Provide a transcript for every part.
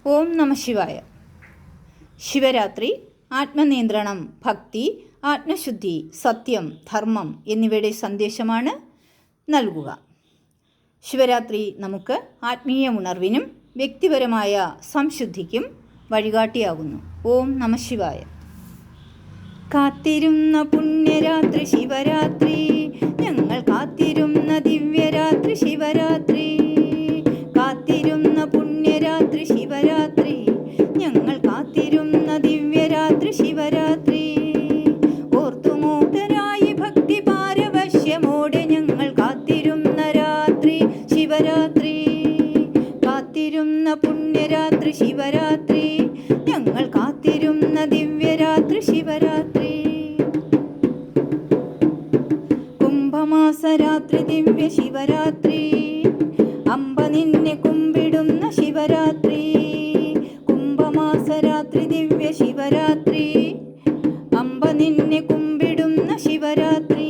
ഓം നമ ശിവായ. ശിവരാത്രി ആത്മനിയന്ത്രണം, ഭക്തി, ആത്മശുദ്ധി, സത്യം, ധർമ്മം എന്നിവയുടെ സന്ദേശമാണ് നൽകുക. ശിവരാത്രി നമുക്ക് ആത്മീയ ഉണർവിനും വ്യക്തിപരമായ സംശുദ്ധിക്കും വഴികാട്ടിയാകുന്നു. ഓം നമ ശിവായ. കാത്തിരുന്ന പുണ്യരാത്രി ശിവരാത്രി, ഞങ്ങൾ കാത്തിരുന്ന ദിവ്യരാത്രി ശിവരാത്രി. കാത്തിരുന്ന പുണ്യരാത്രി ശിവരാത്രി, ഞങ്ങൾ കാത്തിരുന്ന ദിവ്യരാത്രി ശിവരാത്രി. ഓർത്തുമൂഢരായി ഭക്തി പാരവശ്യമോടെ ഞങ്ങൾ കാത്തിരുന്ന രാത്രി ശിവരാത്രി. കാത്തിരുന്ന പുണ്യരാത്രി ശിവരാത്രി, ഞങ്ങൾ കാത്തിരുന്ന ദിവ്യരാത്രി ശിവരാത്രി. കുംഭമാസരാത്രി ദിവ്യ ശിവരാത്രി, അമ്പ നിന്നെ കുമ്പിടുന്ന ശിവരാത്രി. കുംഭമാസരാത്രി ദിവ്യ ശിവരാത്രി, അമ്പ നിന്നെ കുമ്പിടുന്ന ശിവരാത്രി.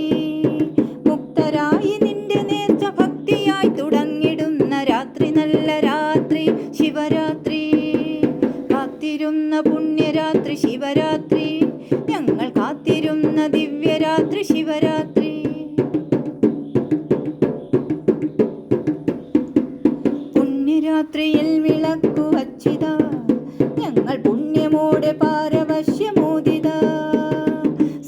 മുക്തരായി നിന്റെ നേർച്ച ഭക്തിയായി തുടങ്ങിടുന്ന രാത്രി, നല്ല രാത്രി ശിവരാത്രി. കാത്തിരുന്ന പുണ്യരാത്രി ശിവരാത്രി, ഞങ്ങൾ കാത്തിരുന്ന ദിവ്യരാത്രി ശിവരാത്രി. പുണ്യരാത്രിയിൽ വിളക്കു വച്ചിത, ഞങ്ങൾ പുണ്യമോടെ പാരവശ്യമോദിത.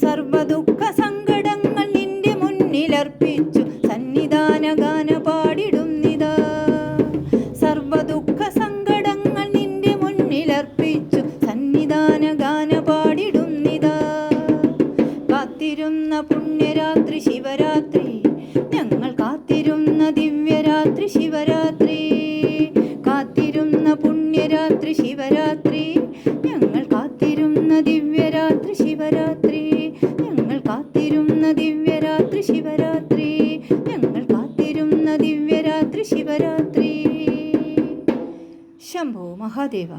സർവദുഃഖ സങ്കടങ്ങൾ നിന്റെ മുന്നിലർപ്പിച്ചു സന്നിധാന ഗാന പാടിടുന്നിത. സർവദുഃഖ സങ്കടങ്ങൾ നിന്റെ മുന്നിലർപ്പിച്ചു സന്നിധാന ഗാന പാടിടുന്നിത. കാത്തിരുന്ന പുണ്യരാത്രി ശിവരാത്രി, ഞങ്ങൾ കാത്തിരുന്ന ദിവ്യരാത്രി ശിവരാത്രി. കാത്തിരുന്ന പുണ്യരാത്രി ശിവരാത്രി, ഞങ്ങൾ കാത്തിരുന്ന ദിവ്യരാത്രി ശിവരാത്രി. ഞങ്ങൾ കാത്തിരുന്ന ദിവ്യരാത്രി ശിവരാത്രി. ഞങ്ങൾ കാത്തിരുന്ന ദിവ്യരാത്രി ശിവരാത്രി. ശംഭോ മഹാദേവ.